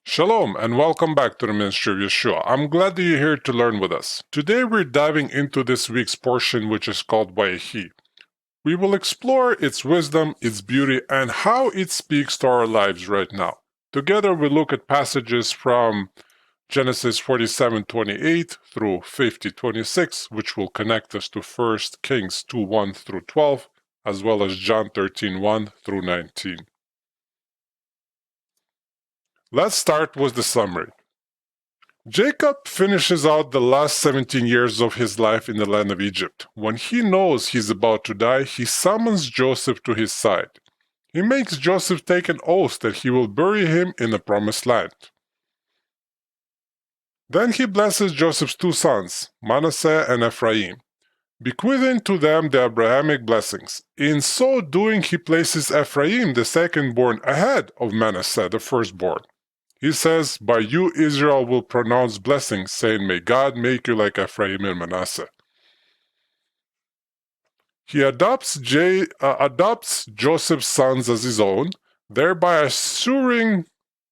Shalom and welcome back to the Ministry of Yeshua. I'm glad that you're here to learn with us. Today we're diving into this week's portion, which is called Vayechi. We will explore its wisdom, its beauty, and how it speaks to our lives right now. Together we look at passages from Genesis 47:28 through 50:26, which will connect us to 1 Kings 2:1 through 12, as well as John 13:1 through 19. Let's start with the summary. Jacob finishes out the last 17 years of his life in the land of Egypt. When he knows he's about to die, he summons Joseph to his side. He makes Joseph take an oath that he will bury him in the promised land. Then he blesses Joseph's two sons, Manasseh and Ephraim, bequeathing to them the Abrahamic blessings. In so doing, he places Ephraim, the second-born, ahead of Manasseh, the firstborn. He says, "By you Israel will pronounce blessings, saying, may God make you like Ephraim and Manasseh." He adopts Joseph's sons as his own, thereby assuring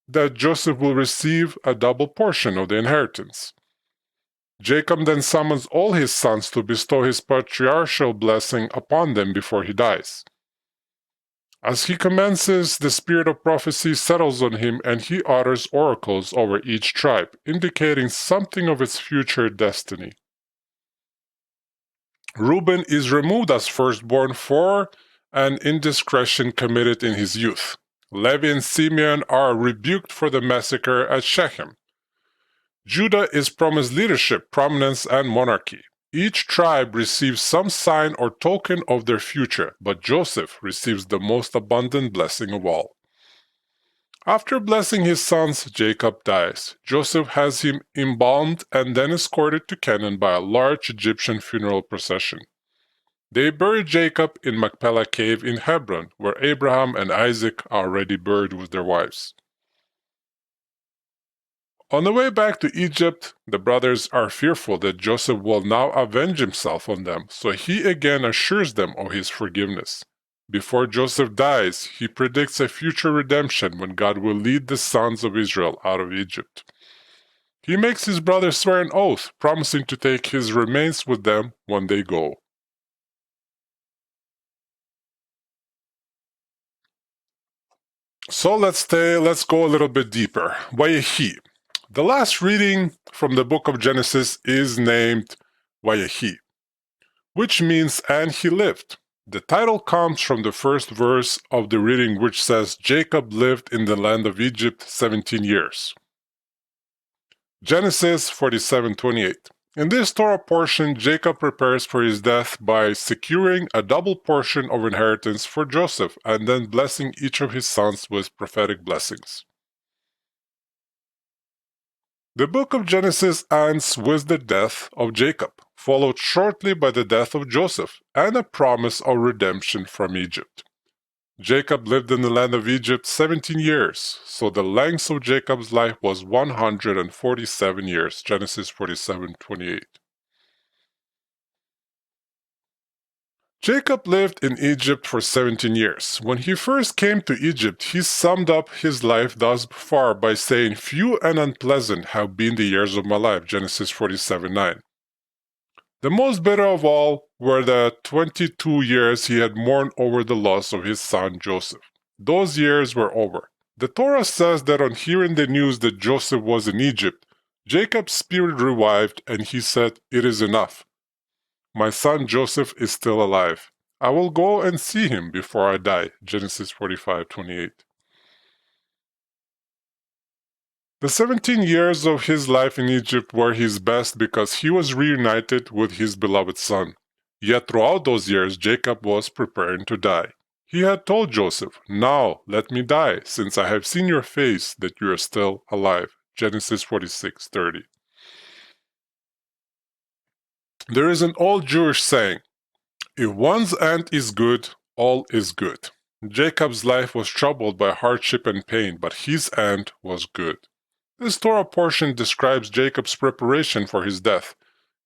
that Joseph will receive a double portion of the inheritance. Jacob then summons all his sons to bestow his patriarchal blessing upon them before he dies. As he commences, the spirit of prophecy settles on him and he utters oracles over each tribe, indicating something of its future destiny. Reuben is removed as firstborn for an indiscretion committed in his youth. Levi and Simeon are rebuked for the massacre at Shechem. Judah is promised leadership, prominence, and monarchy. Each tribe receives some sign or token of their future, but Joseph receives the most abundant blessing of all. After blessing his sons, Jacob dies. Joseph has him embalmed and then escorted to Canaan by a large Egyptian funeral procession. They bury Jacob in Machpelah cave in Hebron, where Abraham and Isaac are already buried with their wives. On the way back to Egypt, the brothers are fearful that Joseph will now avenge himself on them, so he again assures them of his forgiveness. Before Joseph dies, he predicts a future redemption when God will lead the sons of Israel out of Egypt. He makes his brothers swear an oath, promising to take his remains with them when they go. So let's go a little bit deeper. Vayechi. The last reading from the book of Genesis is named Vayechi, which means "and he lived." The title comes from the first verse of the reading, which says, Jacob lived in the land of Egypt 17 years. Genesis 47:28. In this Torah portion, Jacob prepares for his death by securing a double portion of inheritance for Joseph and then blessing each of his sons with prophetic blessings. The book of Genesis ends with the death of Jacob, followed shortly by the death of Joseph and a promise of redemption from Egypt. Jacob lived in the land of Egypt 17 years, so the length of Jacob's life was 147 years, Genesis 47:28. Jacob lived in Egypt for 17 years. When he first came to Egypt, he summed up his life thus far by saying, "Few and unpleasant have been the years of my life," Genesis 47:9. The most bitter of all were the 22 years he had mourned over the loss of his son Joseph. Those years were over. The Torah says that on hearing the news that Joseph was in Egypt, Jacob's spirit revived and he said, "It is enough. My son Joseph is still alive. I will go and see him before I die," Genesis 45:28. The 17 years of his life in Egypt were his best because he was reunited with his beloved son. Yet throughout those years, Jacob was preparing to die. He had told Joseph, "Now let me die, since I have seen your face that you are still alive," Genesis 46:30. There is an old Jewish saying, "If one's end is good, all is good." Jacob's life was troubled by hardship and pain, but his end was good. This Torah portion describes Jacob's preparation for his death.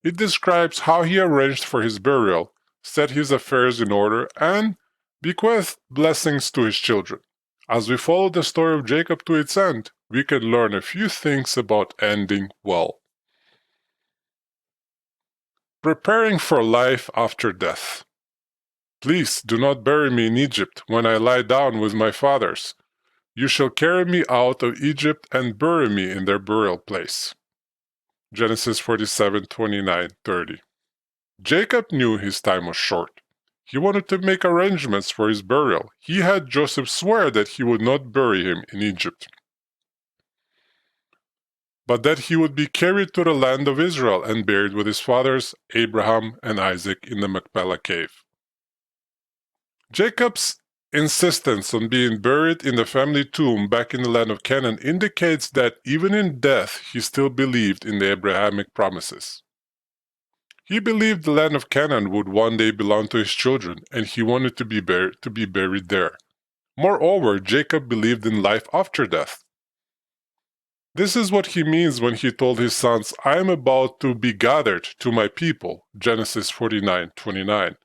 It describes how he arranged for his burial, set his affairs in order, and bequeathed blessings to his children. As we follow the story of Jacob to its end, we can learn a few things about ending well. Preparing for life after death. Please do not bury me in Egypt when I lie down with my fathers. You shall carry me out of Egypt and bury me in their burial place. Genesis 47:29-30. Jacob knew his time was short. He wanted to make arrangements for his burial. He had Joseph swear that he would not bury him in Egypt, but that he would be carried to the land of Israel and buried with his fathers, Abraham and Isaac, in the Machpelah cave. Jacob's insistence on being buried in the family tomb back in the land of Canaan indicates that even in death he still believed in the Abrahamic promises. He believed the land of Canaan would one day belong to his children, and he wanted to be buried there. Moreover, Jacob believed in life after death. This is what he means when he told his sons, "I am about to be gathered to my people," Genesis 49:29.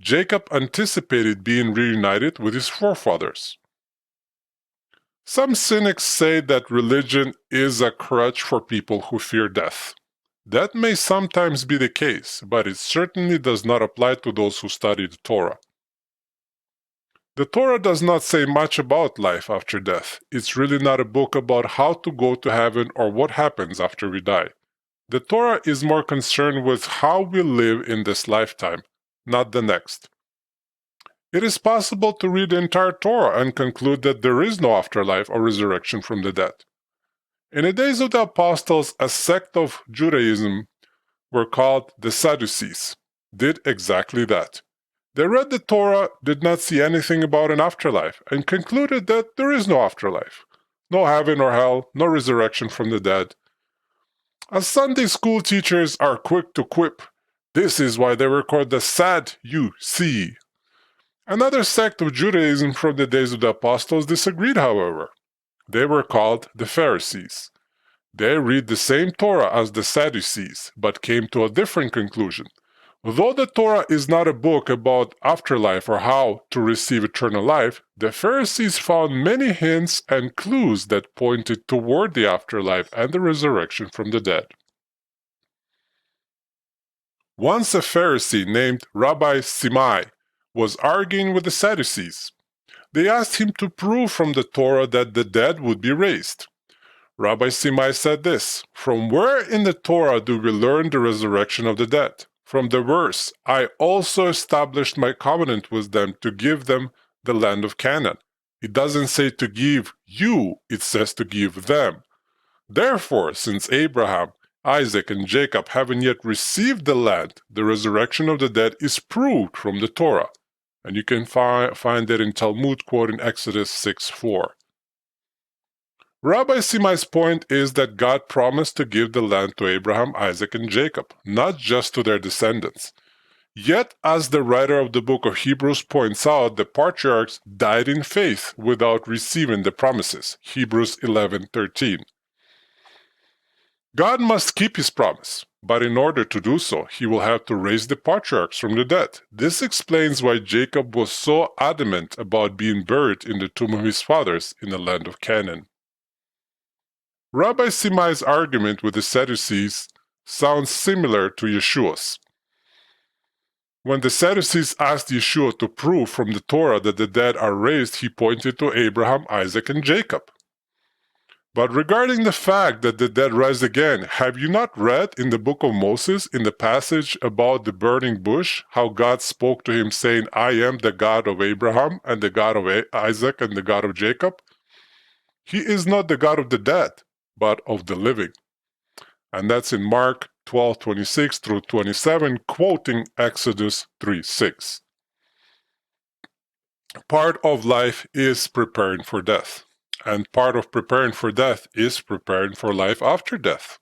Jacob anticipated being reunited with his forefathers. Some cynics say that religion is a crutch for people who fear death. That may sometimes be the case, but it certainly does not apply to those who study the Torah. The Torah does not say much about life after death. It's really not a book about how to go to heaven or what happens after we die. The Torah is more concerned with how we live in this lifetime, not the next. It is possible to read the entire Torah and conclude that there is no afterlife or resurrection from the dead. In the days of the apostles, a sect of Judaism were called the Sadducees, did exactly that. They read the Torah, did not see anything about an afterlife, and concluded that there is no afterlife, no heaven or hell, no resurrection from the dead. As Sunday school teachers are quick to quip, this is why they were called the Sadducees. Another sect of Judaism from the days of the apostles disagreed, however. They were called the Pharisees. They read the same Torah as the Sadducees, but came to a different conclusion. Though the Torah is not a book about afterlife or how to receive eternal life, the Pharisees found many hints and clues that pointed toward the afterlife and the resurrection from the dead. Once a Pharisee named Rabbi Simai was arguing with the Sadducees. They asked him to prove from the Torah that the dead would be raised. Rabbi Simai said this, "From where in the Torah do we learn the resurrection of the dead? From the verse, 'I also established my covenant with them to give them the land of Canaan.' It doesn't say to give you, it says to give them. Therefore, since Abraham, Isaac, and Jacob haven't yet received the land, the resurrection of the dead is proved from the Torah." And you can find it in Talmud quoting Exodus 6:4. Rabbi Simai's point is that God promised to give the land to Abraham, Isaac, and Jacob, not just to their descendants. Yet, as the writer of the book of Hebrews points out, the patriarchs died in faith without receiving the promises. Hebrews 11:13. God must keep his promise, but in order to do so, he will have to raise the patriarchs from the dead. This explains why Jacob was so adamant about being buried in the tomb of his fathers in the land of Canaan. Rabbi Simai's argument with the Sadducees sounds similar to Yeshua's. When the Sadducees asked Yeshua to prove from the Torah that the dead are raised, he pointed to Abraham, Isaac, and Jacob. But regarding the fact that the dead rise again, have you not read in the book of Moses, in the passage about the burning bush, how God spoke to him saying, "I am the God of Abraham, and the God of Isaac, and the God of Jacob"? He is not the God of the dead, but of the living. And that's in Mark 12:26-27, quoting Exodus 3:6. Part of life is preparing for death. And part of preparing for death is preparing for life after death.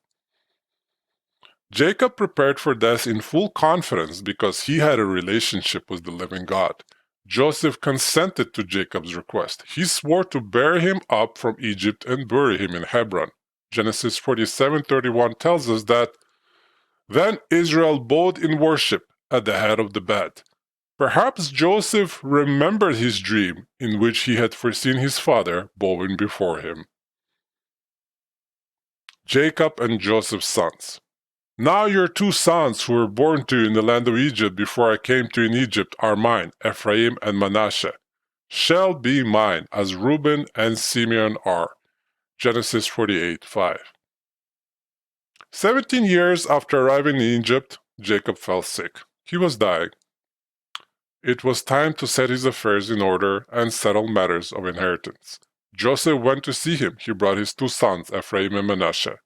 Jacob prepared for death in full confidence because he had a relationship with the living God. Joseph consented to Jacob's request. He swore to bear him up from Egypt and bury him in Hebron. Genesis 47:31 tells us that, "Then Israel bowed in worship at the head of the bed." Perhaps Joseph remembered his dream in which he had foreseen his father bowing before him. Jacob and Joseph's sons. Now your 2 sons who were born to you in the land of Egypt before I came to you in Egypt are mine, Ephraim and Manasseh, shall be mine, as Reuben and Simeon are. Genesis 48:5. 17 years after arriving in Egypt, Jacob fell sick. He was dying. It was time to set his affairs in order and settle matters of inheritance. Joseph went to see him. He brought his 2 sons, Ephraim and Manasseh.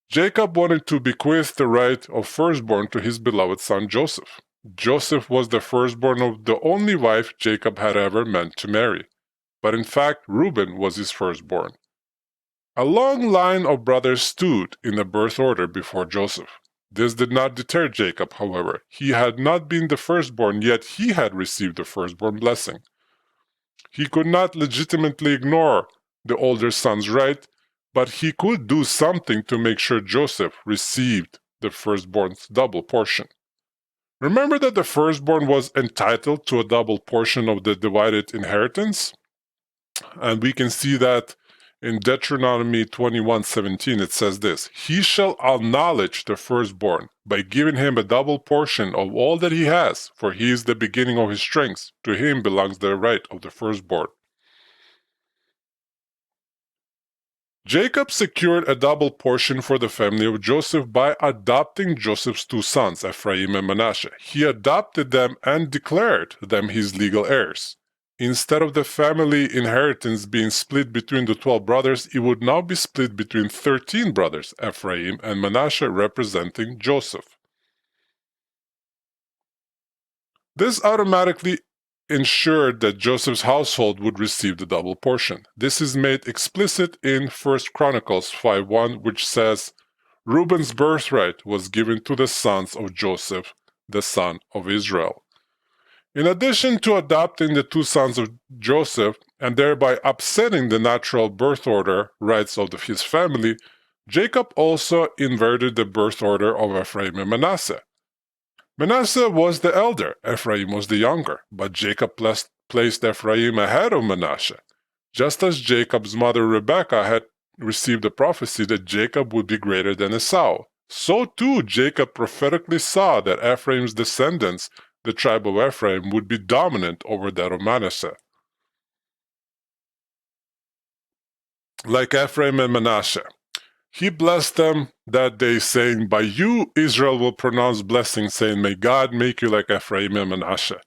Jacob wanted to bequeath the right of firstborn to his beloved son Joseph. Joseph was the firstborn of the only wife Jacob had ever meant to marry, but in fact Reuben was his firstborn. A long line of brothers stood in the birth order before Joseph. This did not deter Jacob, however. He had not been the firstborn, yet he had received the firstborn blessing. He could not legitimately ignore the older son's right, but he could do something to make sure Joseph received the firstborn's double portion. Remember that the firstborn was entitled to a double portion of the divided inheritance? And we can see that in Deuteronomy 21:17 it says this, "He shall acknowledge the firstborn by giving him a double portion of all that he has, for he is the beginning of his strength. To him belongs the right of the firstborn." Jacob secured a double portion for the family of Joseph by adopting Joseph's 2 sons, Ephraim and Manasseh. He adopted them and declared them his legal heirs. Instead of the family inheritance being split between the 12 brothers, it would now be split between 13 brothers, Ephraim and Manasseh representing Joseph. This automatically ensured that Joseph's household would receive the double portion. This is made explicit in 1 Chronicles 5:1, which says, "Reuben's birthright was given to the sons of Joseph, the son of Israel." In addition to adopting the 2 sons of Joseph and thereby upsetting the natural birth order rights of his family, Jacob also inverted the birth order of Ephraim and Manasseh. Manasseh was the elder, Ephraim was the younger, but Jacob placed Ephraim ahead of Manasseh. Just as Jacob's mother Rebekah had received a prophecy that Jacob would be greater than Esau, so too Jacob prophetically saw that Ephraim's descendants, the tribe of Ephraim, would be dominant over that of Manasseh. Like Ephraim and Manasseh, he blessed them that day, saying, "By you Israel will pronounce blessing, saying, May God make you like Ephraim and Manasseh."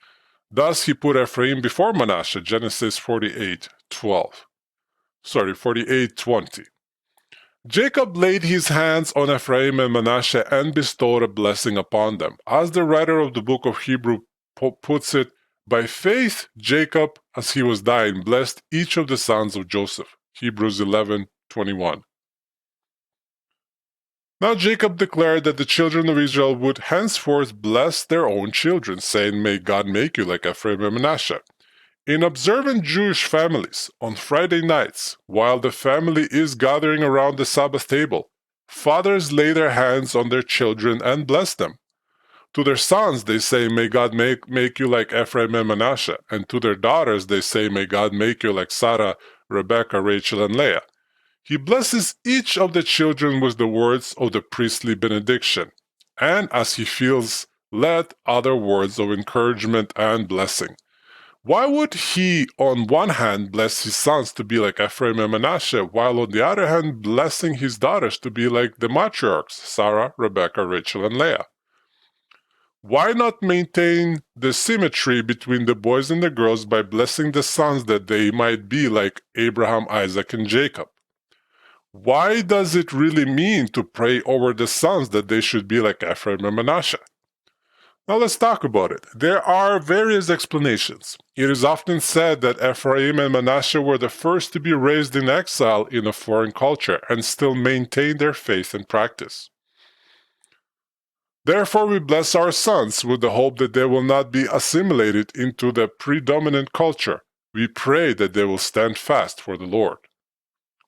Thus he put Ephraim before Manasseh, Genesis 48:20. Jacob laid his hands on Ephraim and Manasseh and bestowed a blessing upon them. As the writer of the book of Hebrew puts it, by faith Jacob, as he was dying, blessed each of the sons of Joseph. Hebrews 11:21. Now Jacob declared that the children of Israel would henceforth bless their own children, saying, "May God make you like Ephraim and Manasseh." In observant Jewish families, on Friday nights, while the family is gathering around the Sabbath table, fathers lay their hands on their children and bless them. To their sons they say, "May God make you like Ephraim and Manasseh," and to their daughters they say, "May God make you like Sarah, Rebekah, Rachel, and Leah." He blesses each of the children with the words of the priestly benediction, and as he feels led, other words of encouragement and blessing. Why would he, on one hand, bless his sons to be like Ephraim and Manasseh, while on the other hand, blessing his daughters to be like the matriarchs, Sarah, Rebekah, Rachel, and Leah? Why not maintain the symmetry between the boys and the girls by blessing the sons that they might be like Abraham, Isaac, and Jacob? Why does it really mean to pray over the sons that they should be like Ephraim and Manasseh? Now let's talk about it. There are various explanations. It is often said that Ephraim and Manasseh were the first to be raised in exile in a foreign culture and still maintain their faith and practice. Therefore, we bless our sons with the hope that they will not be assimilated into the predominant culture. We pray that they will stand fast for the Lord.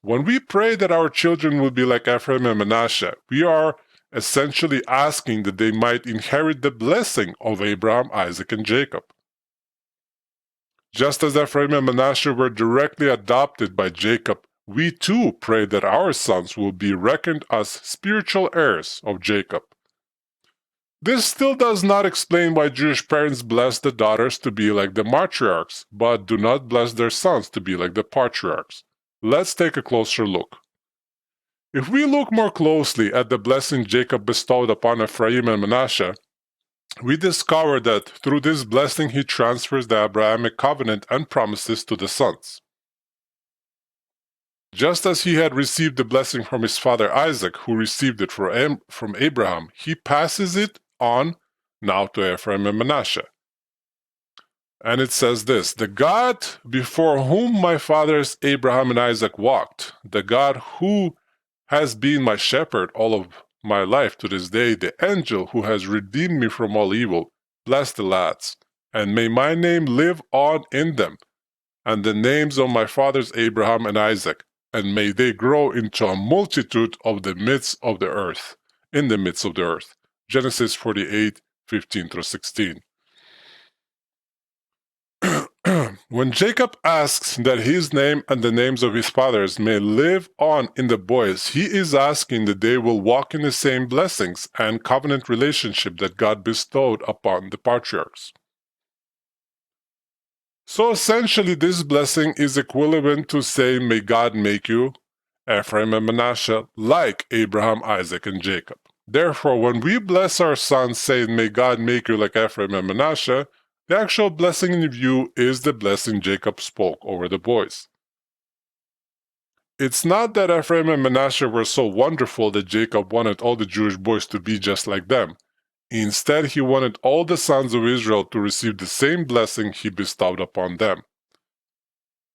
When we pray that our children will be like Ephraim and Manasseh, we are essentially asking that they might inherit the blessing of Abraham, Isaac, and Jacob. Just as Ephraim and Manasseh were directly adopted by Jacob, we too pray that our sons will be reckoned as spiritual heirs of Jacob. This still does not explain why Jewish parents bless the daughters to be like the matriarchs, but do not bless their sons to be like the patriarchs. Let's take a closer look. If we look more closely at the blessing Jacob bestowed upon Ephraim and Manasseh, we discover that through this blessing he transfers the Abrahamic covenant and promises to the sons. Just as he had received the blessing from his father Isaac, who received it from Abraham, he passes it on now to Ephraim and Manasseh. And it says this: "The God before whom my fathers Abraham and Isaac walked, the God who has been my shepherd all of my life to this day, the angel who has redeemed me from all evil, bless the lads, and may my name live on in them, and the names of my fathers Abraham and Isaac, and may they grow into a multitude of the midst of the earth, in the midst of the earth." Genesis 48:15-16. When Jacob asks that his name and the names of his fathers may live on in the boys, he is asking that they will walk in the same blessings and covenant relationship that God bestowed upon the patriarchs. So essentially, this blessing is equivalent to saying, "May God make you, Ephraim and Manasseh, like Abraham, Isaac, and Jacob." Therefore, when we bless our sons saying, "May God make you like Ephraim and Manasseh," the actual blessing in view is the blessing Jacob spoke over the boys. It's not that Ephraim and Manasseh were so wonderful that Jacob wanted all the Jewish boys to be just like them. Instead, he wanted all the sons of Israel to receive the same blessing he bestowed upon them.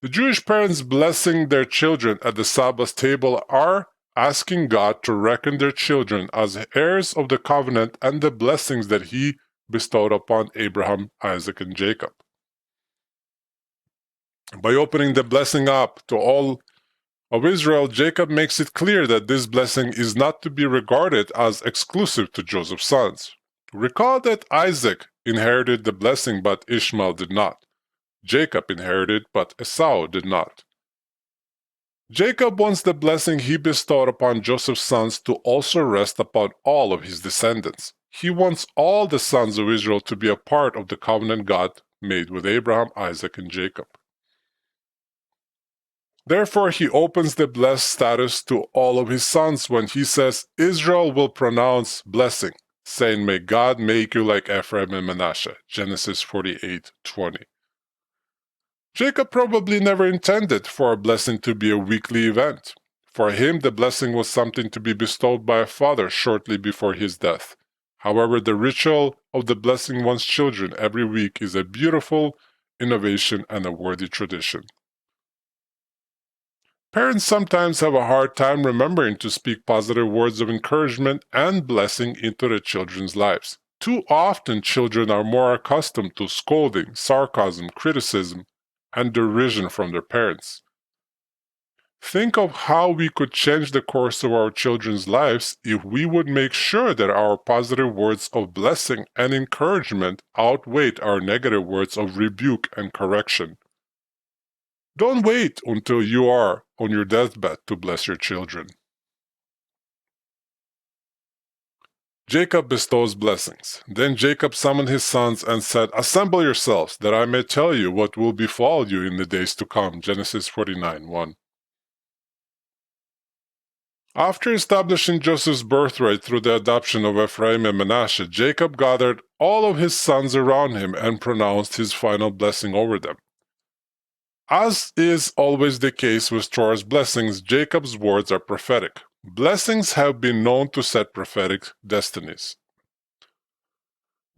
The Jewish parents blessing their children at the Sabbath table are asking God to reckon their children as heirs of the covenant and the blessings that he bestowed upon Abraham, Isaac, and Jacob. By opening the blessing up to all of Israel, Jacob makes it clear that this blessing is not to be regarded as exclusive to Joseph's sons. Recall that Isaac inherited the blessing, but Ishmael did not. Jacob inherited, but Esau did not. Jacob wants the blessing he bestowed upon Joseph's sons to also rest upon all of his descendants. He wants all the sons of Israel to be a part of the covenant God made with Abraham, Isaac, and Jacob. Therefore, he opens the blessed status to all of his sons when he says, "Israel will pronounce blessing, saying, 'May God make you like Ephraim and Manasseh.'" Genesis 48:20. Jacob probably never intended for a blessing to be a weekly event. For him, the blessing was something to be bestowed by a father shortly before his death. However, the ritual of the blessing one's children every week is a beautiful innovation and a worthy tradition. Parents sometimes have a hard time remembering to speak positive words of encouragement and blessing into their children's lives. Too often, children are more accustomed to scolding, sarcasm, criticism, and derision from their parents. Think of how we could change the course of our children's lives if we would make sure that our positive words of blessing and encouragement outweighed our negative words of rebuke and correction. Don't wait until you are on your deathbed to bless your children. Jacob bestows blessings. Then Jacob summoned his sons and said, "Assemble yourselves, that I may tell you what will befall you in the days to come." Genesis 49:1. After establishing Joseph's birthright through the adoption of Ephraim and Manasseh, Jacob gathered all of his sons around him and pronounced his final blessing over them. As is always the case with Torah's blessings, Jacob's words are prophetic. Blessings have been known to set prophetic destinies.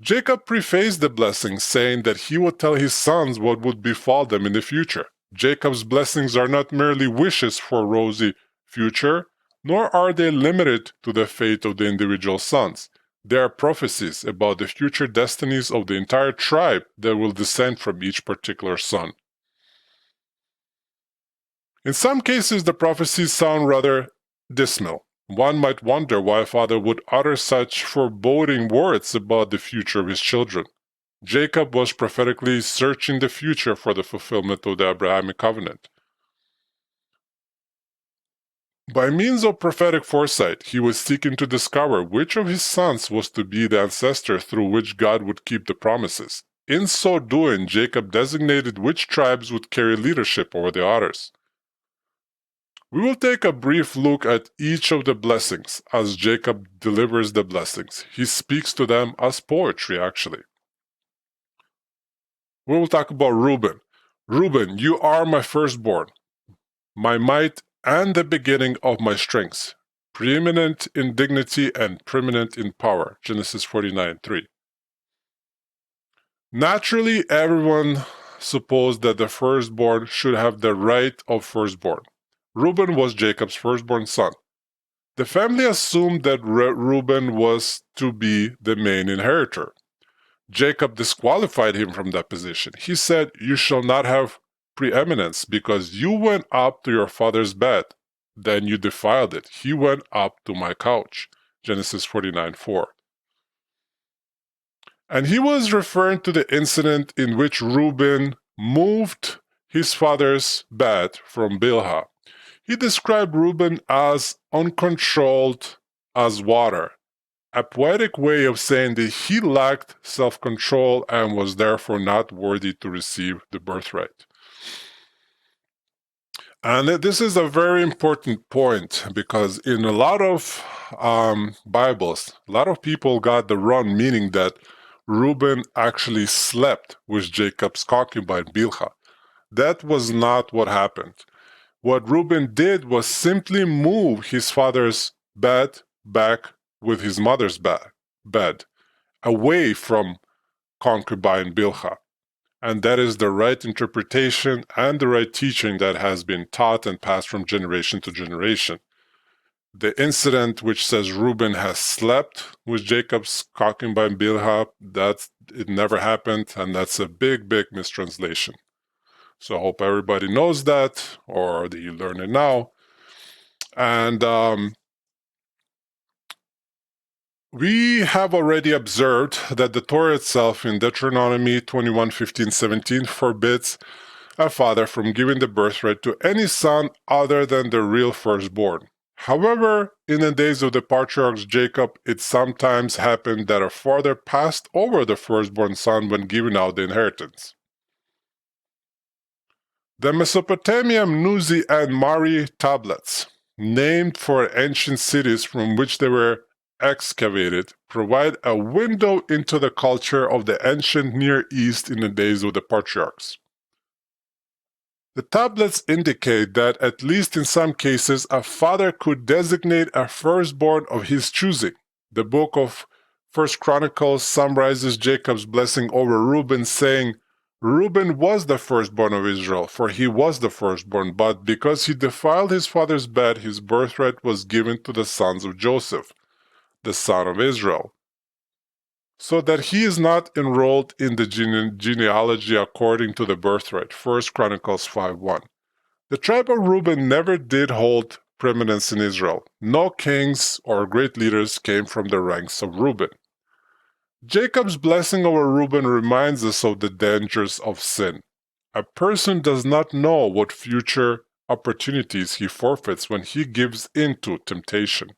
Jacob prefaced the blessing, saying that he would tell his sons what would befall them in the future. Jacob's blessings are not merely wishes for a rosy future, nor are they limited to the fate of the individual sons. They are prophecies about the future destinies of the entire tribe that will descend from each particular son. In some cases, the prophecies sound rather dismal. One might wonder why a father would utter such foreboding words about the future of his children. Jacob was prophetically searching the future for the fulfillment of the Abrahamic covenant. By means of prophetic foresight, he was seeking to discover which of his sons was to be the ancestor through which God would keep the promises. In so doing, Jacob designated which tribes would carry leadership over the others. We will take a brief look at each of the blessings as Jacob delivers the blessings. He speaks to them as poetry, actually. We will talk about Reuben. Reuben, you are my firstborn, my might and the beginning of my strength, preeminent in dignity and preeminent in power. Genesis 49:3. Naturally, everyone supposed that the firstborn should have the right of firstborn. Reuben was Jacob's firstborn son. The family assumed that Reuben was to be the main inheritor. Jacob disqualified him from that position. He said, "You shall not have preeminence because you went up to your father's bed. Then you defiled it. He went up to my couch." Genesis 49:4. And he was referring to the incident in which Reuben moved his father's bed from Bilhah. He described Reuben as uncontrolled as water, a poetic way of saying that he lacked self-control and was therefore not worthy to receive the birthright. And this is a very important point because in a lot of Bibles, a lot of people got the wrong meaning that Reuben actually slept with Jacob's concubine Bilhah. That was not what happened. What Reuben did was simply move his father's bed back with his mother's bed, away from concubine Bilhah. And that is the right interpretation and the right teaching that has been taught and passed from generation to generation. The incident which says Reuben has slept with Jacob's concubine Bilhah, it never happened, and that's a big, big mistranslation. So I hope everybody knows that, or that you learn it now. And we have already observed that the Torah itself in Deuteronomy 21:15-17 forbids a father from giving the birthright to any son other than the real firstborn. However, in the days of the patriarchs Jacob, it sometimes happened that a father passed over the firstborn son when giving out the inheritance. The Mesopotamian Nuzi and Mari tablets, named for ancient cities from which they were excavated, provide a window into the culture of the ancient Near East in the days of the patriarchs. The tablets indicate that, at least in some cases, a father could designate a firstborn of his choosing. The book of 1 Chronicles summarizes Jacob's blessing over Reuben, saying, "Reuben was the firstborn of Israel, for he was the firstborn, but because he defiled his father's bed, his birthright was given to the sons of Joseph, the son of Israel, so that he is not enrolled in the genealogy according to the birthright." 1 Chronicles 5:1. The tribe of Reuben never did hold preeminence in Israel. No kings or great leaders came from the ranks of Reuben. Jacob's blessing over Reuben reminds us of the dangers of sin. A person does not know what future opportunities he forfeits when he gives in to temptation.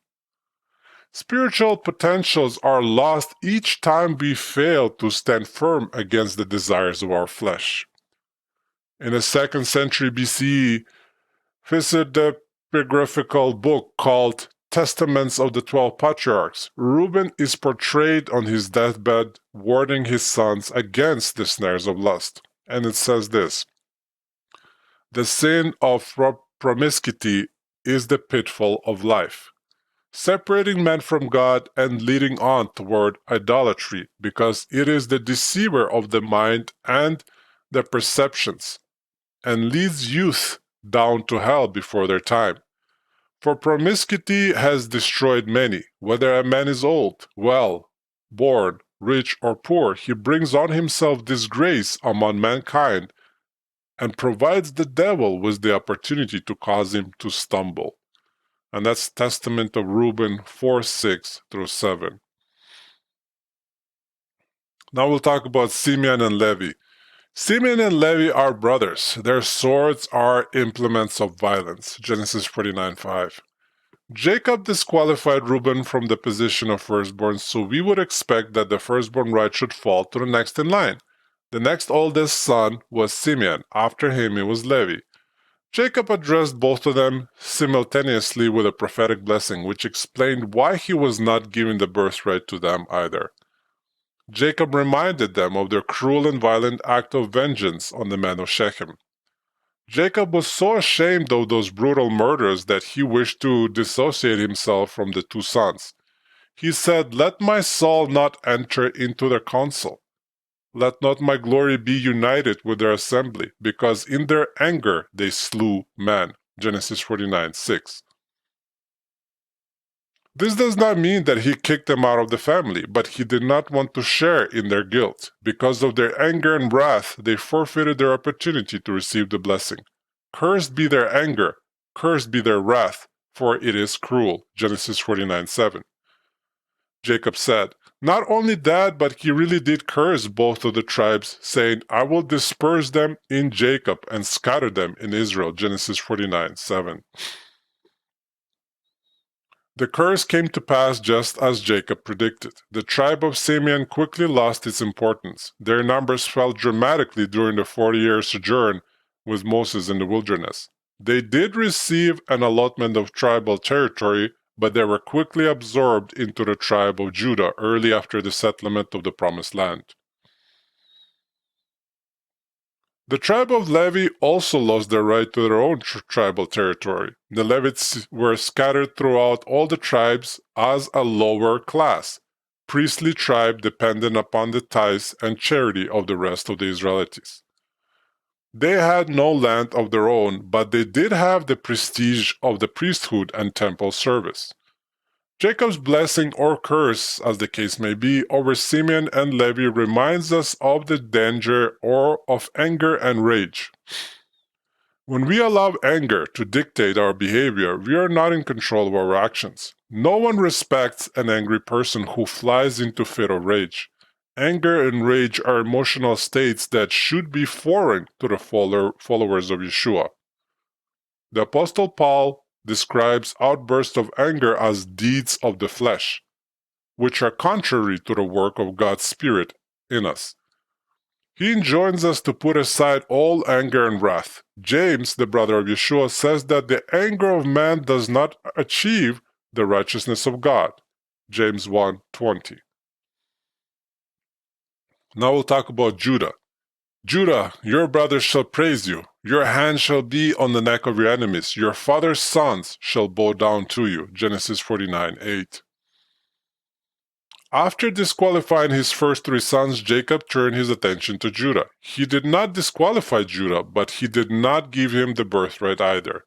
Spiritual potentials are lost each time we fail to stand firm against the desires of our flesh. In the 2nd century BCE, visited the epigraphical book called Testaments of the 12 Patriarchs, Reuben is portrayed on his deathbed warning his sons against the snares of lust. And it says this: "The sin of promiscuity is the pitfall of life, separating men from God and leading on toward idolatry, because it is the deceiver of the mind and the perceptions, and leads youth down to hell before their time. For promiscuity has destroyed many. Whether a man is old, well, born, rich, or poor, he brings on himself disgrace among mankind and provides the devil with the opportunity to cause him to stumble." And that's Testament of Reuben 4:6-7. Now we'll talk about Simeon and Levi. Simeon and Levi are brothers. Their swords are implements of violence. Genesis 49:5. Jacob disqualified Reuben from the position of firstborn, so we would expect that the firstborn right should fall to the next in line. The next oldest son was Simeon. After him it was Levi. Jacob addressed both of them simultaneously with a prophetic blessing, which explained why he was not giving the birthright to them either. Jacob reminded them of their cruel and violent act of vengeance on the men of Shechem. Jacob was so ashamed of those brutal murders that he wished to dissociate himself from the two sons. He said, "Let my soul not enter into their council. Let not my glory be united with their assembly, because in their anger they slew man." Genesis 49:6. This does not mean that he kicked them out of the family, but he did not want to share in their guilt. Because of their anger and wrath, they forfeited their opportunity to receive the blessing. Cursed be their anger, cursed be their wrath, for it is cruel. Genesis 49:7. Jacob said, not only that, but he really did curse both of the tribes, saying, "I will disperse them in Jacob and scatter them in Israel." Genesis 49:7. The curse came to pass just as Jacob predicted. The tribe of Simeon quickly lost its importance. Their numbers fell dramatically during the 40-year sojourn with Moses in the wilderness. They did receive an allotment of tribal territory, but they were quickly absorbed into the tribe of Judah early after the settlement of the Promised Land. The tribe of Levi also lost their right to their own tribal territory. The Levites were scattered throughout all the tribes as a lower class, priestly tribe dependent upon the tithes and charity of the rest of the Israelites. They had no land of their own, but they did have the prestige of the priesthood and temple service. Jacob's blessing or curse, as the case may be, over Simeon and Levi reminds us of the danger of anger and rage. When we allow anger to dictate our behavior, we are not in control of our actions. No one respects an angry person who flies into fit of rage. Anger and rage are emotional states that should be foreign to the followers of Yeshua. The Apostle Paul describes outbursts of anger as deeds of the flesh, which are contrary to the work of God's Spirit in us. He enjoins us to put aside all anger and wrath. James, the brother of Yeshua, says that the anger of man does not achieve the righteousness of God. James 1:20. Now we'll talk about Judah. Judah, your brothers shall praise you. Your hand shall be on the neck of your enemies. Your father's sons shall bow down to you. Genesis 49:8. After disqualifying his first three sons, Jacob turned his attention to Judah. He did not disqualify Judah, but he did not give him the birthright either.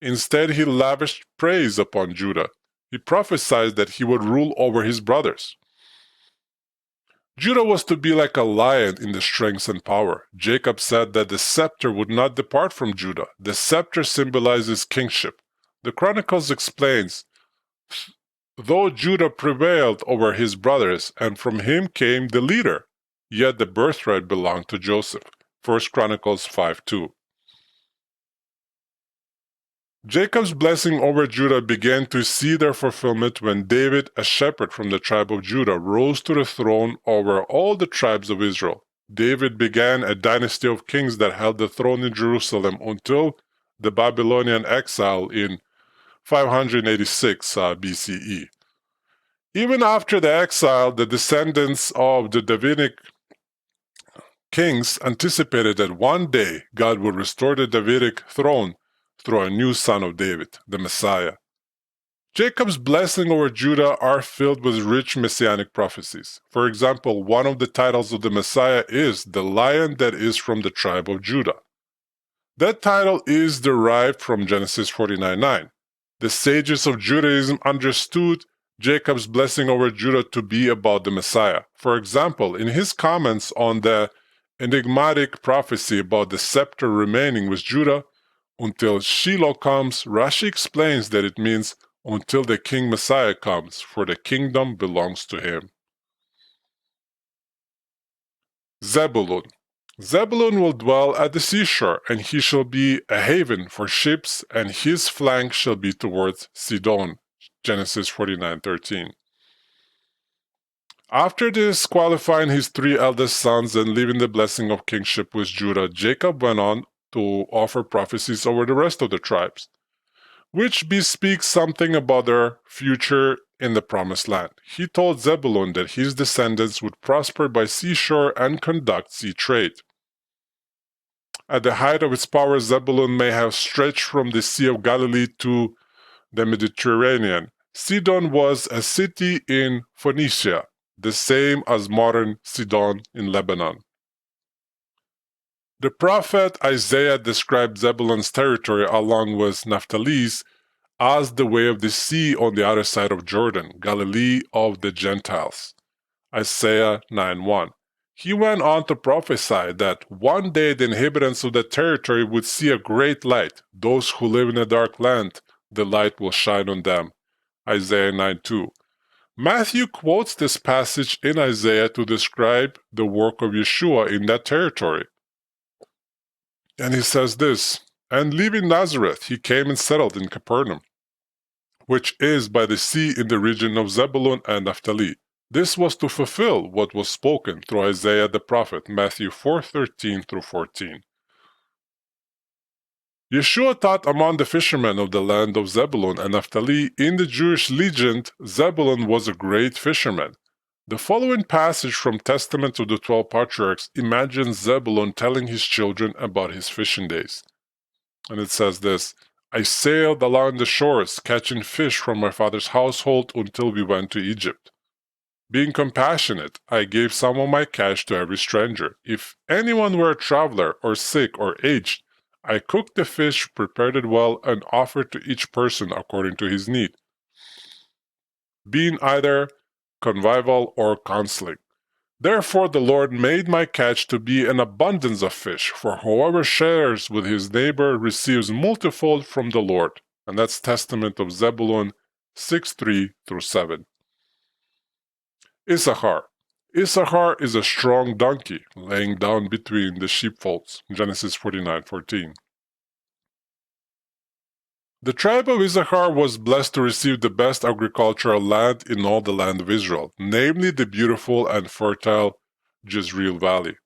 Instead, he lavished praise upon Judah. He prophesied that he would rule over his brothers. Judah was to be like a lion in the strength and power. Jacob said that the scepter would not depart from Judah. The scepter symbolizes kingship. The Chronicles explains, though Judah prevailed over his brothers, and from him came the leader, yet the birthright belonged to Joseph. 1 Chronicles 5:2. Jacob's blessing over Judah began to see their fulfillment when David, a shepherd from the tribe of Judah, rose to the throne over all the tribes of Israel. David began a dynasty of kings that held the throne in Jerusalem until the Babylonian exile in 586 BCE. Even after the exile, the descendants of the Davidic kings anticipated that one day God would restore the Davidic throne through a new son of David, the Messiah. Jacob's blessing over Judah are filled with rich messianic prophecies. For example, one of the titles of the Messiah is the Lion that is from the tribe of Judah. That title is derived from Genesis 49:9. The sages of Judaism understood Jacob's blessing over Judah to be about the Messiah. For example, in his comments on the enigmatic prophecy about the scepter remaining with Judah, until Shiloh comes, Rashi explains that it means until the King Messiah comes, for the kingdom belongs to him. Zebulun. Zebulun will dwell at the seashore, and he shall be a haven for ships, and his flank shall be towards Sidon. Genesis 49:13. After disqualifying his three eldest sons and leaving the blessing of kingship with Judah, Jacob went on to offer prophecies over the rest of the tribes, which bespeaks something about their future in the promised land. He told Zebulun that his descendants would prosper by seashore and conduct sea trade. At the height of its power, Zebulun may have stretched from the Sea of Galilee to the Mediterranean. Sidon was a city in Phoenicia, the same as modern Sidon in Lebanon. The prophet Isaiah described Zebulun's territory along with Naphtali's as the way of the sea on the other side of Jordan, Galilee of the Gentiles. Isaiah 9:1. He went on to prophesy that one day the inhabitants of the territory would see a great light. Those who live in a dark land, the light will shine on them. Isaiah 9:2. Matthew quotes this passage in Isaiah to describe the work of Yeshua in that territory. And he says this, "And leaving Nazareth, he came and settled in Capernaum, which is by the sea in the region of Zebulun and Naphtali." This was to fulfill what was spoken through Isaiah the prophet, Matthew 4:13-14. Yeshua taught among the fishermen of the land of Zebulun and Naphtali. In the Jewish legend, Zebulun was a great fisherman. The following passage from Testament of the 12 Patriarchs imagines Zebulun telling his children about his fishing days. And it says this, "I sailed along the shores, catching fish from my father's household until we went to Egypt. Being compassionate, I gave some of my cash to every stranger. If anyone were a traveler or sick or aged, I cooked the fish, prepared it well, and offered to each person according to his need, being either convivial or counseling. Therefore the Lord made my catch to be an abundance of fish, for whoever shares with his neighbor receives multifold from the Lord." And that's Testament of Zebulun 6:3-7. Issachar. Issachar is a strong donkey, laying down between the sheepfolds. Genesis 49:14. The tribe of Issachar was blessed to receive the best agricultural land in all the land of Israel, namely the beautiful and fertile Jezreel Valley.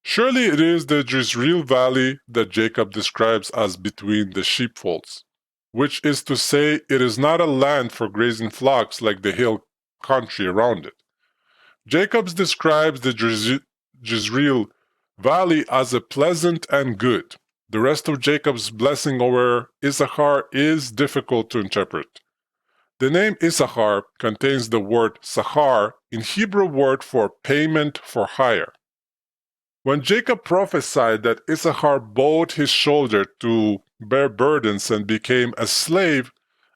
Surely it is the Jezreel Valley that Jacob describes as between the sheepfolds, which is to say, it is not a land for grazing flocks like the hill country around it. Jacob describes the Jezreel Valley as a pleasant and good. The rest of Jacob's blessing over Issachar is difficult to interpret. The name Issachar contains the word sachar, in Hebrew word for payment for hire. When Jacob prophesied that Issachar bowed his shoulder to bear burdens and became a slave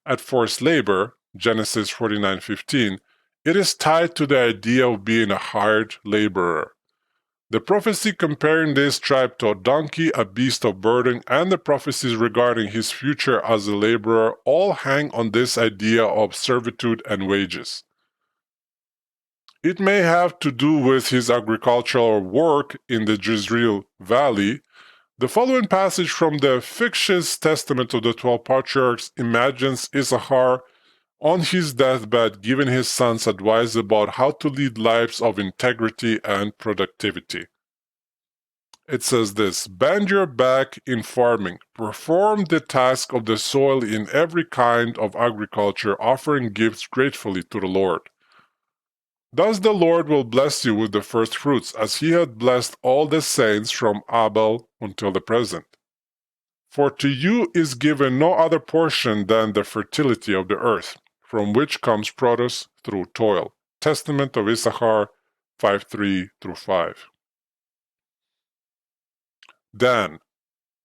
at forced labor, Genesis 49:15, it is tied to the idea of being a hired laborer. The prophecy comparing this tribe to a donkey, a beast of burden, and the prophecies regarding his future as a laborer all hang on this idea of servitude and wages. It may have to do with his agricultural work in the Jezreel Valley. The following passage from the fictitious Testament of the 12 Patriarchs imagines Issachar on his deathbed giving his sons advice about how to lead lives of integrity and productivity. It says this, "Bend your back in farming, perform the task of the soil in every kind of agriculture, offering gifts gratefully to the Lord. Thus the Lord will bless you with the first fruits, as he had blessed all the saints from Abel until the present. For to you is given no other portion than the fertility of the earth, from which comes produce through toil." Testament of Issachar 5:3-5. Dan.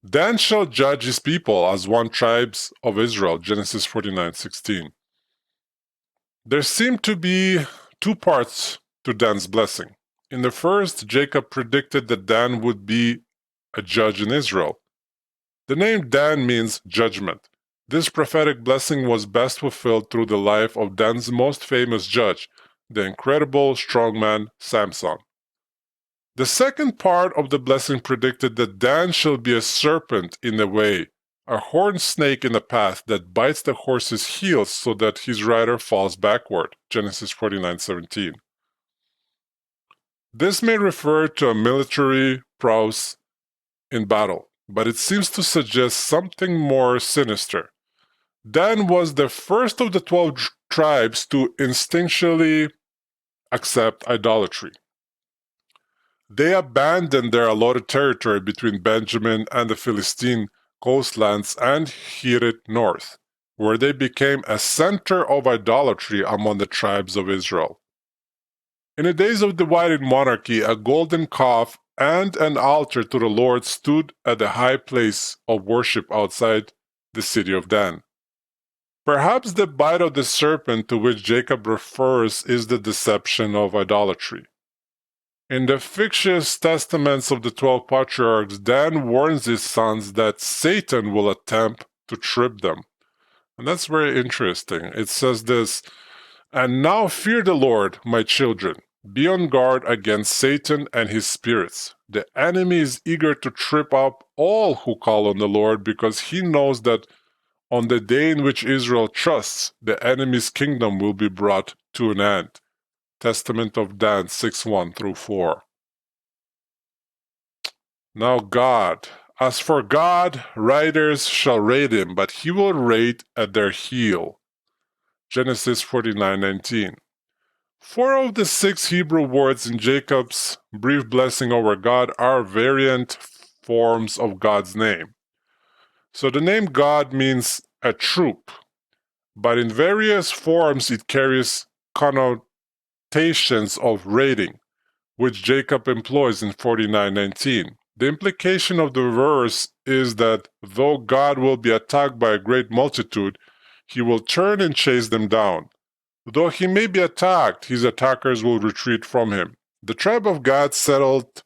Dan shall judge his people as one tribe of Israel. Genesis 49:16. There seem to be two parts to Dan's blessing. In the first, Jacob predicted that Dan would be a judge in Israel. The name Dan means judgment. This prophetic blessing was best fulfilled through the life of Dan's most famous judge, the incredible strongman Samson. The second part of the blessing predicted that Dan shall be a serpent in the way, a horned snake in the path that bites the horse's heels so that his rider falls backward. Genesis 49:17. This may refer to a military prowess in battle, but it seems to suggest something more sinister. Dan was the first of the 12 tribes to instinctually accept idolatry. They abandoned their allotted territory between Benjamin and the Philistine coastlands and headed north, where they became a center of idolatry among the tribes of Israel. In the days of divided monarchy, a golden calf and an altar to the Lord stood at the high place of worship outside the city of Dan. Perhaps the bite of the serpent to which Jacob refers is the deception of idolatry. In the fictitious testaments of the 12 patriarchs, Dan warns his sons that Satan will attempt to trip them. And that's very interesting. It says this, "And now fear the Lord, my children. Be on guard against Satan and his spirits. The enemy is eager to trip up all who call on the Lord because he knows that on the day in which Israel trusts, the enemy's kingdom will be brought to an end." Testament of Dan 6:1-4. Now God. As for God, riders shall raid him, but he will raid at their heel. Genesis 49:19. 4 of the 6 Hebrew words in Jacob's brief blessing over God are variant forms of God's name. So the name God means a troop, but in various forms it carries connotations of raiding, which Jacob employs in 49:19. The implication of the verse is that though God will be attacked by a great multitude, he will turn and chase them down. Though he may be attacked, his attackers will retreat from him. The tribe of Gad settled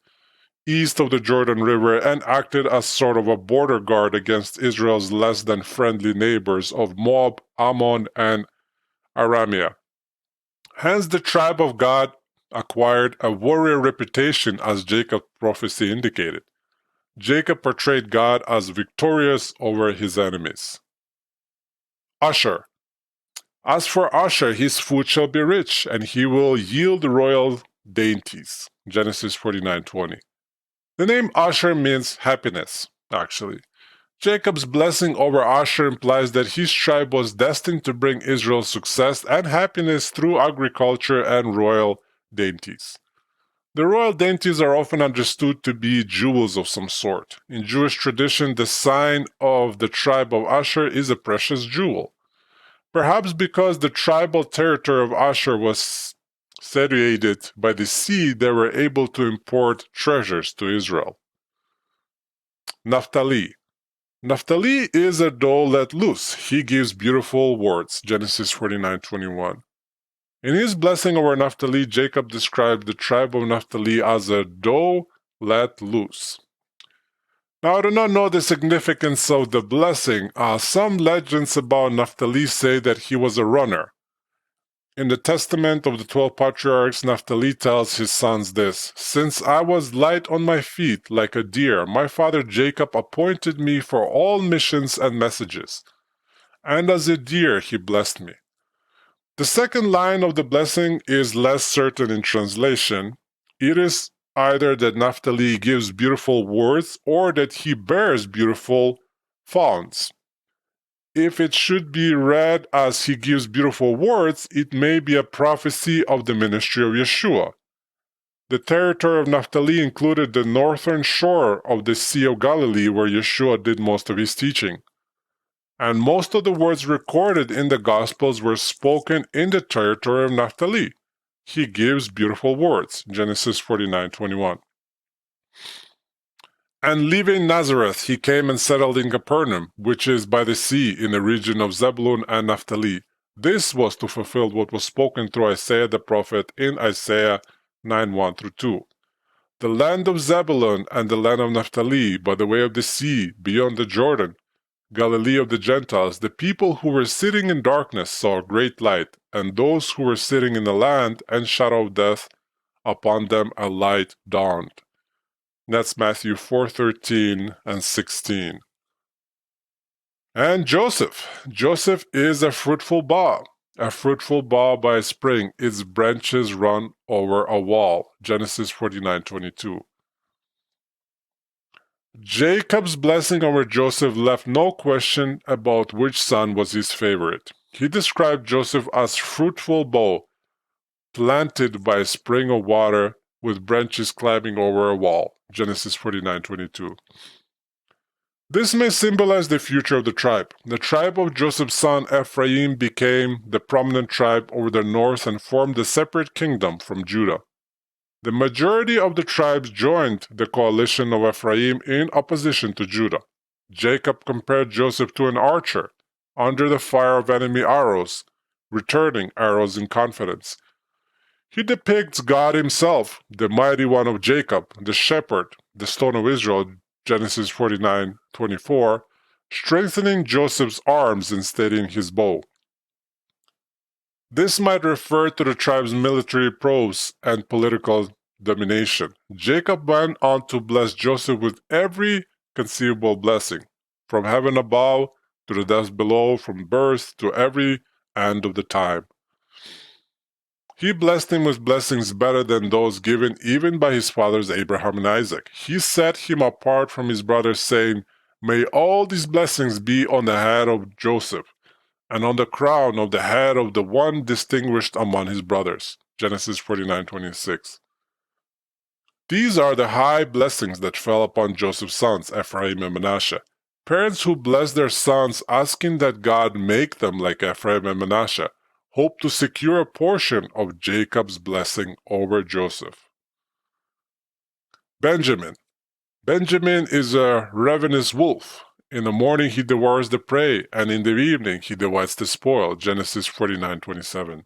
east of the Jordan River and acted as sort of a border guard against Israel's less than friendly neighbors of Moab, Ammon, and Aramea. Hence, the tribe of Gad acquired a warrior reputation, as Jacob's prophecy indicated. Jacob portrayed God as victorious over his enemies. Asher. As for Asher, his food shall be rich, and he will yield royal dainties. Genesis 49:20. The name Asher means happiness, actually. Jacob's blessing over Asher implies that his tribe was destined to bring Israel success and happiness through agriculture and royal dainties. The royal dainties are often understood to be jewels of some sort. In Jewish tradition, the sign of the tribe of Asher is a precious jewel. Perhaps because the tribal territory of Asher was situated by the sea, they were able to import treasures to Israel. Naphtali. Naphtali is a doe let loose. He gives beautiful words. Genesis 49:21. In his blessing over Naphtali, Jacob described the tribe of Naphtali as a doe let loose. Now, I do not know the significance of the blessing. Some legends about Naphtali say that he was a runner. In the Testament of the 12 Patriarchs, Naphtali tells his sons this, "Since I was light on my feet like a deer, my father Jacob appointed me for all missions and messages, and as a deer he blessed me." The second line of the blessing is less certain in translation. It is either that Naphtali gives beautiful words or that he bears beautiful fawns. If it should be read as he gives beautiful words, it may be a prophecy of the ministry of Yeshua. The territory of Naphtali included the northern shore of the Sea of Galilee, where Yeshua did most of his teaching. And most of the words recorded in the Gospels were spoken in the territory of Naphtali. He gives beautiful words. Genesis 49:21. And leaving Nazareth, he came and settled in Capernaum, which is by the sea in the region of Zebulun and Naphtali. This was to fulfill what was spoken through Isaiah the prophet in Isaiah 9:1-2. The land of Zebulun and the land of Naphtali, by the way of the sea, beyond the Jordan, Galilee of the Gentiles, the people who were sitting in darkness saw a great light, and those who were sitting in the land and shadow of death, upon them a light dawned. That's Matthew 4:13 and 16. And Joseph. Joseph is a fruitful bough by a spring. Its branches run over a wall. Genesis 49:22. Jacob's blessing over Joseph left no question about which son was his favorite. He described Joseph as fruitful bough, planted by a spring of water with branches climbing over a wall. Genesis 49:22. This may symbolize the future of the tribe. The tribe of Joseph's son Ephraim became the prominent tribe over the north and formed a separate kingdom from Judah. The majority of the tribes joined the coalition of Ephraim in opposition to Judah. Jacob compared Joseph to an archer under the fire of enemy arrows, returning arrows in confidence. He depicts God himself, the mighty one of Jacob, the shepherd, the stone of Israel, Genesis 49:24, strengthening Joseph's arms and steadying his bow. This might refer to the tribe's military prowess and political domination. Jacob went on to bless Joseph with every conceivable blessing, from heaven above to the depths below, from birth to every end of the time. He blessed him with blessings better than those given even by his fathers Abraham and Isaac. He set him apart from his brothers, saying, "May all these blessings be on the head of Joseph, and on the crown of the head of the one distinguished among his brothers." Genesis 49:26. These are the high blessings that fell upon Joseph's sons, Ephraim and Manasseh. Parents who bless their sons, asking that God make them like Ephraim and Manasseh, hope to secure a portion of Jacob's blessing over Joseph. Benjamin. Benjamin is a ravenous wolf. In the morning he devours the prey, and in the evening he divides the spoil. Genesis 49:27.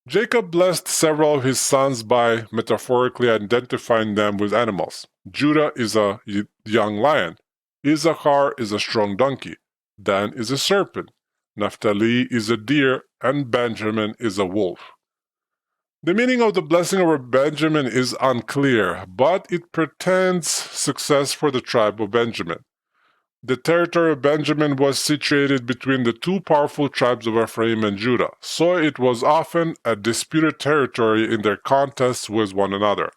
Jacob blessed several of his sons by metaphorically identifying them with animals. Judah is a young lion. Issachar is a strong donkey. Dan is a serpent. Naphtali is a deer, and Benjamin is a wolf. The meaning of the blessing over Benjamin is unclear, but it portends success for the tribe of Benjamin. The territory of Benjamin was situated between the two powerful tribes of Ephraim and Judah, so it was often a disputed territory in their contests with one another.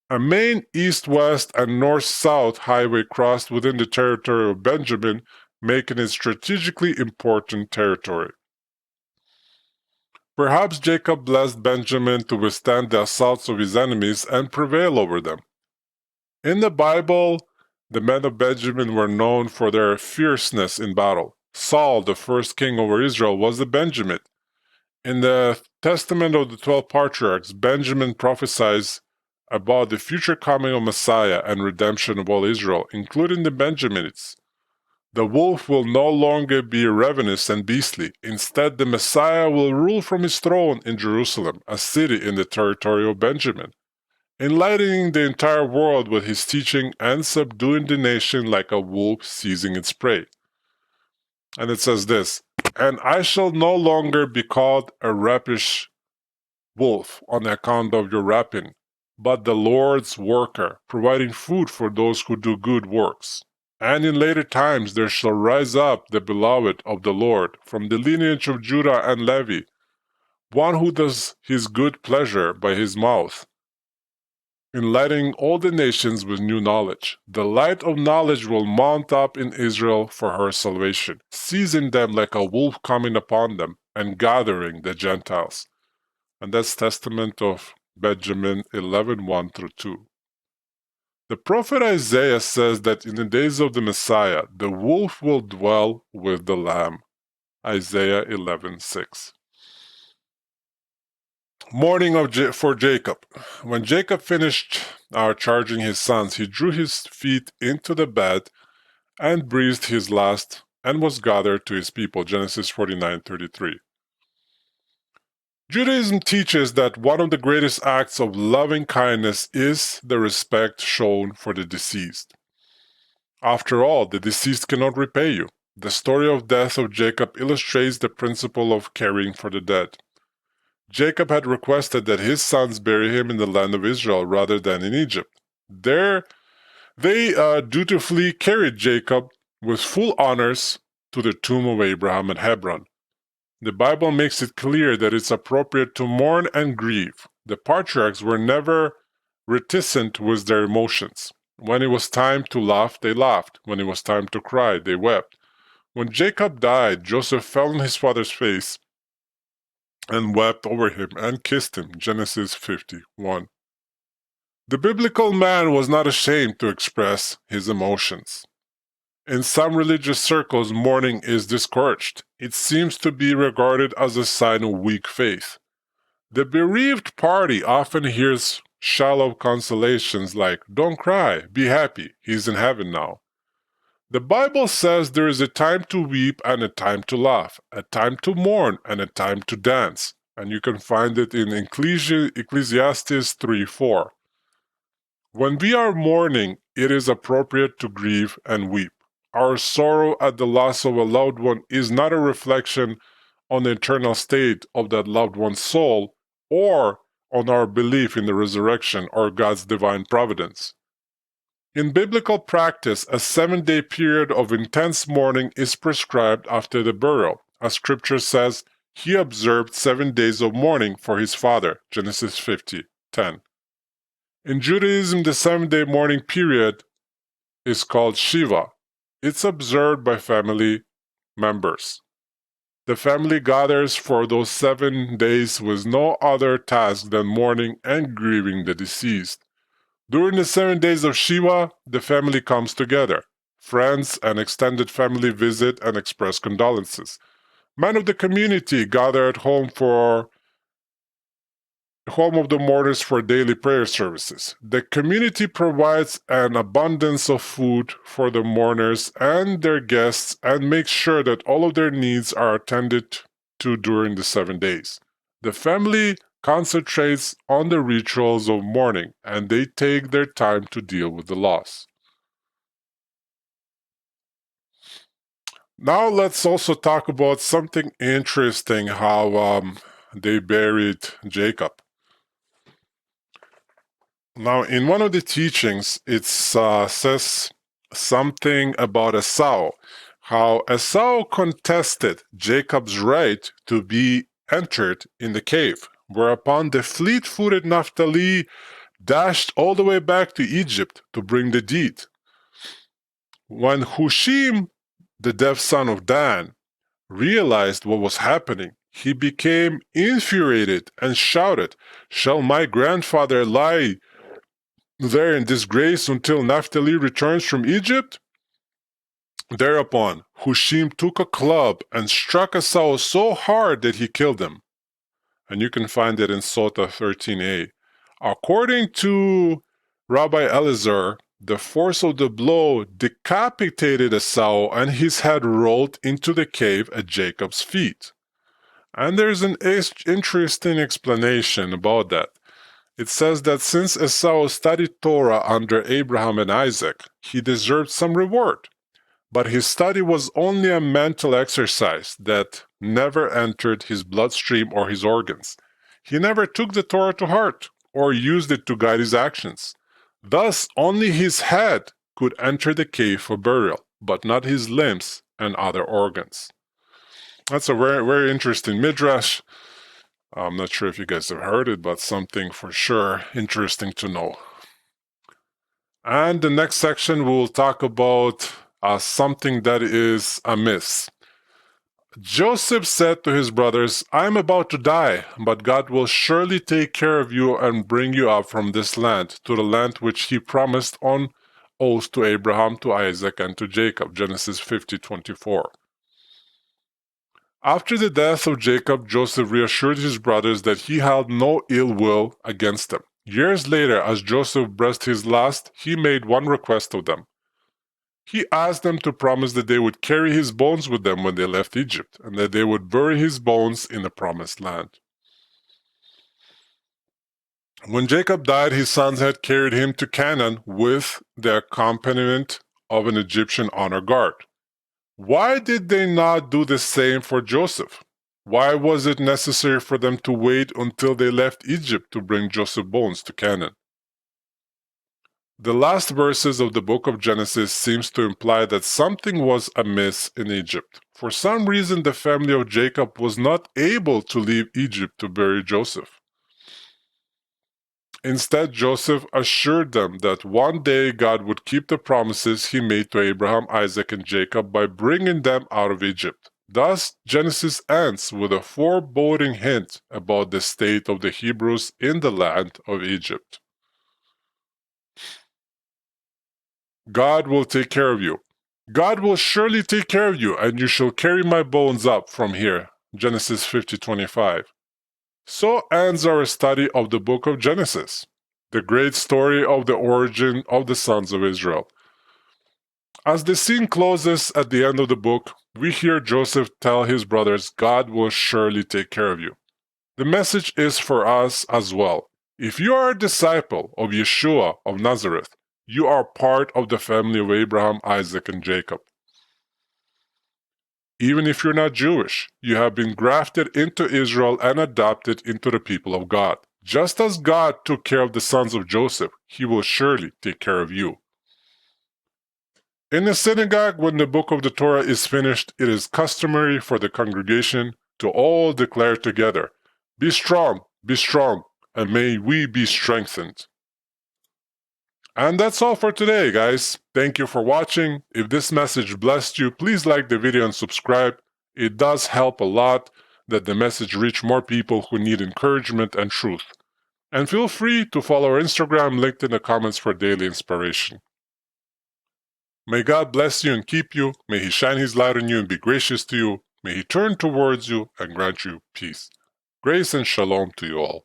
A main east-west and north-south highway crossed within the territory of Benjamin, making it strategically important territory. Perhaps Jacob blessed Benjamin to withstand the assaults of his enemies and prevail over them. In the Bible, the men of Benjamin were known for their fierceness in battle. Saul, the first king over Israel, was a Benjamite. In the Testament of the 12 patriarchs, Benjamin prophesies about the future coming of Messiah and redemption of all Israel, including the Benjaminites. The wolf will no longer be ravenous and beastly. Instead, the Messiah will rule from his throne in Jerusalem, a city in the territory of Benjamin, enlightening the entire world with his teaching and subduing the nation like a wolf seizing its prey. And it says this, "And I shall no longer be called a rapish wolf on account of your rapine, but the Lord's worker, providing food for those who do good works. And in later times there shall rise up the beloved of the Lord from the lineage of Judah and Levi, one who does his good pleasure by his mouth, enlightening all the nations with new knowledge. The light of knowledge will mount up in Israel for her salvation, seizing them like a wolf coming upon them, and gathering the Gentiles." And that's Testament of Benjamin 11:1-2. The prophet Isaiah says that in the days of the Messiah, the wolf will dwell with the lamb. Isaiah 11:6. Mourning for Jacob. When Jacob finished charging his sons, he drew his feet into the bed and breathed his last and was gathered to his people. Genesis 49:33. Judaism teaches that one of the greatest acts of loving kindness is the respect shown for the deceased. After all, the deceased cannot repay you. The story of death of Jacob illustrates the principle of caring for the dead. Jacob had requested that his sons bury him in the land of Israel rather than in Egypt. There, they dutifully carried Jacob with full honors to the tomb of Abraham at Hebron. The Bible makes it clear that it's appropriate to mourn and grieve. The patriarchs were never reticent with their emotions. When it was time to laugh, they laughed. When it was time to cry, they wept. When Jacob died, Joseph fell on his father's face and wept over him and kissed him. Genesis 51. The biblical man was not ashamed to express his emotions. In some religious circles, mourning is discouraged. It seems to be regarded as a sign of weak faith. The bereaved party often hears shallow consolations like, "Don't cry, be happy, he's in heaven now." The Bible says there is a time to weep and a time to laugh, a time to mourn and a time to dance. And you can find it in Ecclesiastes 3:4. When we are mourning, it is appropriate to grieve and weep. Our sorrow at the loss of a loved one is not a reflection on the eternal state of that loved one's soul or on our belief in the resurrection or God's divine providence. In biblical practice, a 7-day period of intense mourning is prescribed after the burial. As Scripture says, he observed 7 days of mourning for his father. Genesis 50:10. In Judaism, the 7-day mourning period is called Shiva. It's observed by family members. The family gathers for those 7 days with no other task than mourning and grieving the deceased. During the 7 days of Shiva, the family comes together. Friends and extended family visit and express condolences. Men of the community gather at home of the mourners for daily prayer services. The community provides an abundance of food for the mourners and their guests and makes sure that all of their needs are attended to during the 7 days. The family concentrates on the rituals of mourning, and they take their time to deal with the loss. Now let's also talk about something interesting, how they buried Jacob. Now, in one of the teachings, it says something about Esau, how Esau contested Jacob's right to be entered in the cave, whereupon the fleet-footed Naphtali dashed all the way back to Egypt to bring the deed. When Hushim, the deaf son of Dan, realized what was happening, he became infuriated and shouted, "Shall my grandfather lie there in disgrace until Naphtali returns from Egypt?" Thereupon, Hushim took a club and struck Esau so hard that he killed him. And you can find it in Sota 13a. According to Rabbi Elazar, the force of the blow decapitated Esau and his head rolled into the cave at Jacob's feet. And there's an interesting explanation about that. It says that since Esau studied Torah under Abraham and Isaac, he deserved some reward. But his study was only a mental exercise that never entered his bloodstream or his organs. He never took the Torah to heart or used it to guide his actions. Thus, only his head could enter the cave for burial, but not his limbs and other organs. That's a very, very interesting midrash. I'm not sure if you guys have heard it, but something for sure interesting to know. And the next section, we'll talk about something that is amiss. Joseph said to his brothers, "I am about to die, but God will surely take care of you and bring you up from this land to the land which he promised on oath to Abraham, to Isaac, and to Jacob." Genesis 50:24. After the death of Jacob, Joseph reassured his brothers that he held no ill will against them. Years later, as Joseph breathed his last, he made one request of them. He asked them to promise that they would carry his bones with them when they left Egypt, and that they would bury his bones in the promised land. When Jacob died, his sons had carried him to Canaan with the accompaniment of an Egyptian honor guard. Why did they not do the same for Joseph? Why was it necessary for them to wait until they left Egypt to bring Joseph's bones to Canaan? The last verses of the book of Genesis seems to imply that something was amiss in Egypt. For some reason, the family of Jacob was not able to leave Egypt to bury Joseph. Instead, Joseph assured them that one day God would keep the promises he made to Abraham, Isaac, and Jacob by bringing them out of Egypt. Thus, Genesis ends with a foreboding hint about the state of the Hebrews in the land of Egypt. God will take care of you. God will surely take care of you, and you shall carry my bones up from here. Genesis 50:25. So ends our study of the book of Genesis, the great story of the origin of the sons of Israel. As the scene closes at the end of the book, we hear Joseph tell his brothers, God will surely take care of you. The message is for us as well. If you are a disciple of Yeshua of Nazareth, you are part of the family of Abraham, Isaac, and Jacob. Even if you're not Jewish, you have been grafted into Israel and adopted into the people of God. Just as God took care of the sons of Joseph, he will surely take care of you. In the synagogue, when the book of the Torah is finished, it is customary for the congregation to all declare together, be strong, and may we be strengthened. And that's all for today, guys. Thank you for watching. If this message blessed you, please like the video and subscribe. It does help a lot that the message reach more people who need encouragement and truth. And feel free to follow our Instagram linked in the comments for daily inspiration. May God bless you and keep you. May He shine His light on you and be gracious to you. May He turn towards you and grant you peace. Grace and shalom to you all.